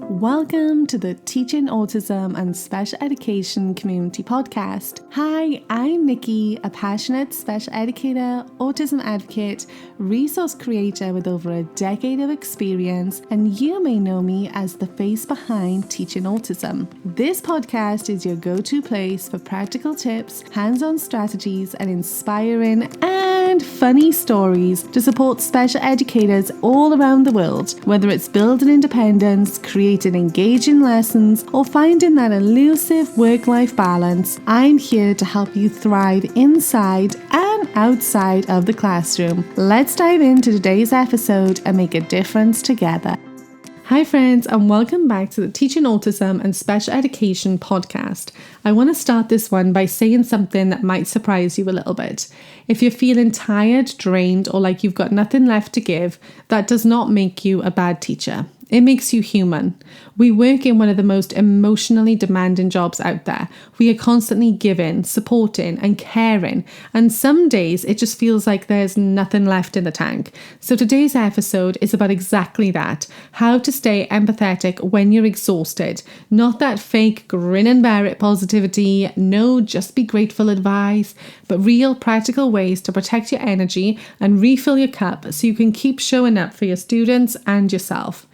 Welcome to the Teaching Autism and Special Education Community Podcast. Hi, I'm Nikki, a passionate special educator, autism advocate, resource creator with over a decade of experience, and you may know me as the face behind Teaching Autism. This podcast is your go-to place for practical tips, hands-on strategies, and inspiring and funny stories to support special educators all around the world, whether it's building independence, creating engaging lessons, or finding that elusive work-life balance. I'm here to help you thrive inside and outside of the classroom. Let's dive into today's episode and make a difference together. Hi friends, and welcome back to the Teaching Autism and Special Education podcast. I want to start this one by saying something that might surprise you a little bit. If you're feeling tired, drained, or like you've got nothing left to give, that does not make you a bad teacher. It makes you human. We work in one of the most emotionally demanding jobs out there. We are constantly giving, supporting, and caring. And some days it just feels like there's nothing left in the tank. So today's episode is about exactly that. How to stay empathetic when you're exhausted. Not that fake grin and bear it positivity, no just be grateful advice, but real practical ways to protect your energy and refill your cup so you can keep showing up for your students and yourself.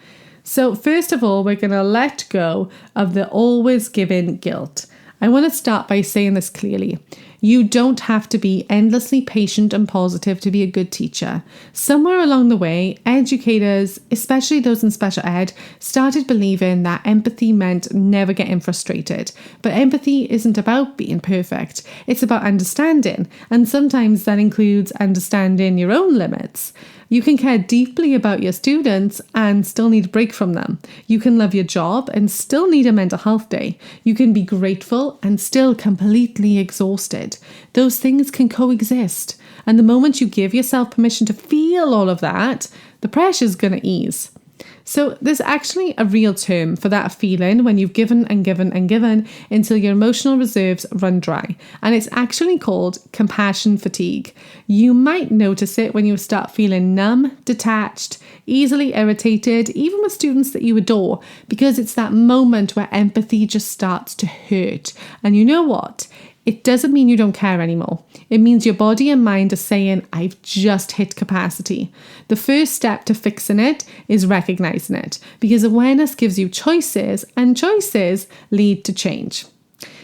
So first of all, we're going to let go of the always giving guilt. I want to start by saying this clearly. You don't have to be endlessly patient and positive to be a good teacher. Somewhere along the way, educators, especially those in special ed, started believing that empathy meant never getting frustrated. But empathy isn't about being perfect. It's about understanding. And sometimes that includes understanding your own limits. You can care deeply about your students and still need a break from them. You can love your job and still need a mental health day. You can be grateful and still completely exhausted. Those things can coexist. And the moment you give yourself permission to feel all of that, the pressure's going to ease. So there's actually a real term for that feeling when you've given and given and given until your emotional reserves run dry. And it's actually called compassion fatigue. You might notice it when you start feeling numb, detached, easily irritated, even with students that you adore, because it's that moment where empathy just starts to hurt. And you know what? It doesn't mean you don't care anymore. It means your body and mind are saying, I've just hit capacity. The first step to fixing it is recognizing it, because awareness gives you choices, and choices lead to change.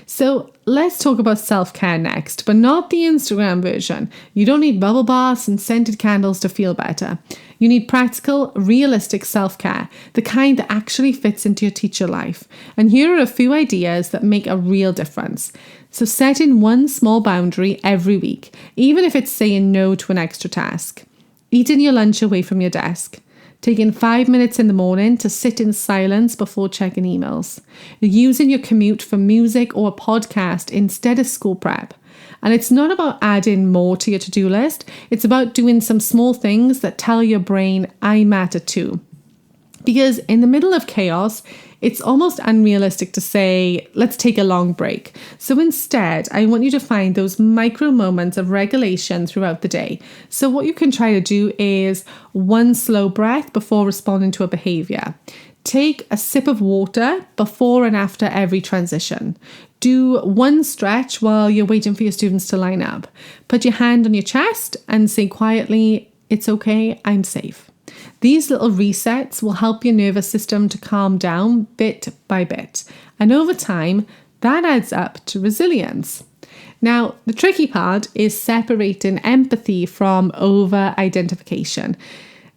So let's talk about self-care next, but not the Instagram version. You don't need bubble baths and scented candles to feel better. You need practical, realistic self-care, the kind that actually fits into your teacher life. And here are a few ideas that make a real difference. So set in one small boundary every week, even if it's saying no to an extra task. Eating your lunch away from your desk. Taking 5 minutes in the morning to sit in silence before checking emails. Using your commute for music or a podcast instead of school prep. And it's not about adding more to your to-do list. It's about doing some small things that tell your brain, I matter too. Because in the middle of chaos, it's almost unrealistic to say, let's take a long break. So instead, I want you to find those micro moments of regulation throughout the day. So what you can try to do is one slow breath before responding to a behavior. Take a sip of water before and after every transition. Do one stretch while you're waiting for your students to line up. Put your hand on your chest and say quietly, it's okay, I'm safe. These little resets will help your nervous system to calm down bit by bit. And over time, that adds up to resilience. Now, the tricky part is separating empathy from over-identification.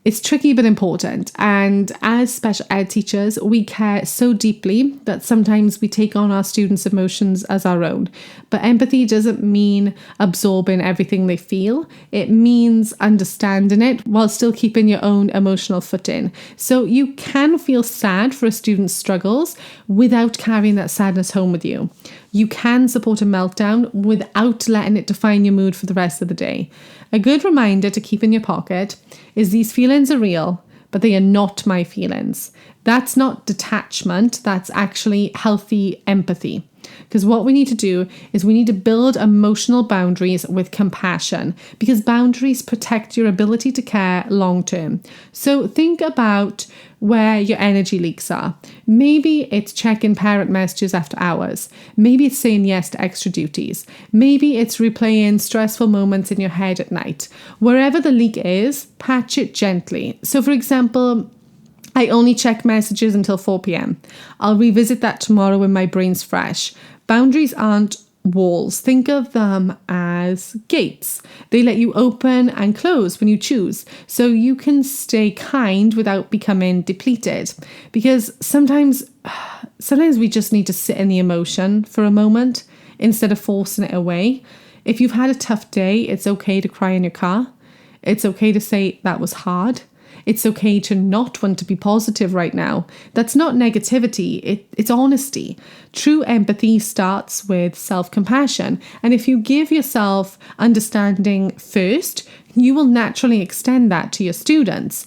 It's tricky but important, and as special ed teachers, we care so deeply that sometimes we take on our students' emotions as our own. But empathy doesn't mean absorbing everything they feel. It means understanding it while still keeping your own emotional footing. So you can feel sad for a student's struggles without carrying that sadness home with you. You can support a meltdown without letting it define your mood for the rest of the day. A good reminder to keep in your pocket is these feelings are real, but they are not my feelings. That's not detachment, that's actually healthy empathy. Because what we need to do is we need to build emotional boundaries with compassion, because boundaries protect your ability to care long term. So think about where your energy leaks are. Maybe it's checking parent messages after hours. Maybe it's saying yes to extra duties. Maybe it's replaying stressful moments in your head at night. Wherever the leak is, patch it gently. So for example, I only check messages until 4 p.m. I'll revisit that tomorrow when my brain's fresh. Boundaries aren't walls. Think of them as gates. They let you open and close when you choose, so you can stay kind without becoming depleted. Because sometimes we just need to sit in the emotion for a moment instead of forcing it away. If you've had a tough day, it's okay to cry in your car. It's okay to say that was hard. It's okay to not want to be positive right now. That's not negativity, it's honesty. True empathy starts with self-compassion. And if you give yourself understanding first, you will naturally extend that to your students.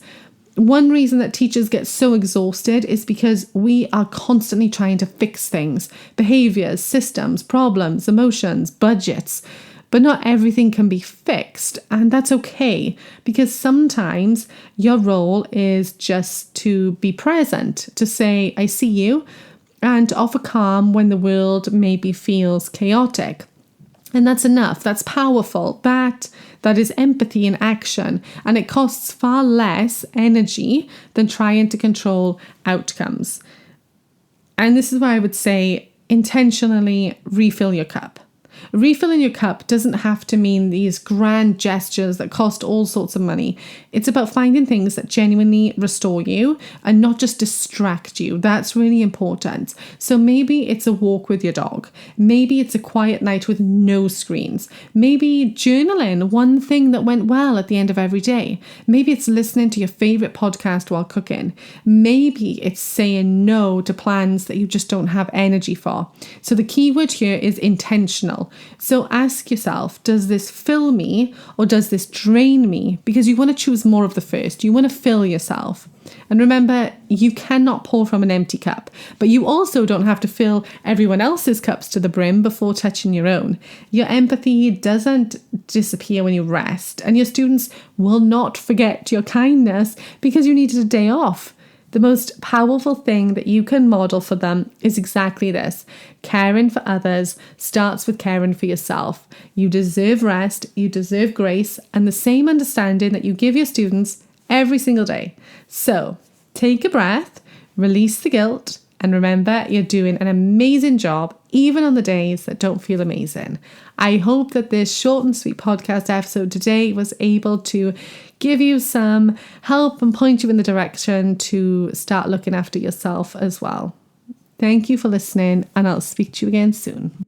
One reason that teachers get so exhausted is because we are constantly trying to fix things, behaviors, systems, problems, emotions, budgets. But not everything can be fixed, and that's okay, because sometimes your role is just to be present, to say, I see you, and to offer calm when the world maybe feels chaotic. And that's enough. That's powerful. That is empathy in action, and it costs far less energy than trying to control outcomes. And this is why I would say intentionally refill your cup. Refilling your cup doesn't have to mean these grand gestures that cost all sorts of money. It's about finding things that genuinely restore you and not just distract you. That's really important. So maybe it's a walk with your dog. Maybe it's a quiet night with no screens. Maybe journaling one thing that went well at the end of every day. Maybe it's listening to your favorite podcast while cooking. Maybe it's saying no to plans that you just don't have energy for. So the key word here is intentional. So ask yourself, does this fill me or does this drain me? Because you want to choose more of the first. You want to fill yourself. And remember, you cannot pour from an empty cup, but you also don't have to fill everyone else's cups to the brim before touching your own. Your empathy doesn't disappear when you rest, and your students will not forget your kindness because you needed a day off. The most powerful thing that you can model for them is exactly this. Caring for others starts with caring for yourself. You deserve rest, you deserve grace, and the same understanding that you give your students every single day. So take a breath, release the guilt, and remember you're doing an amazing job even on the days that don't feel amazing. I hope that this short and sweet podcast episode today was able to give you some help and point you in the direction to start looking after yourself as well. Thank you for listening, and I'll speak to you again soon.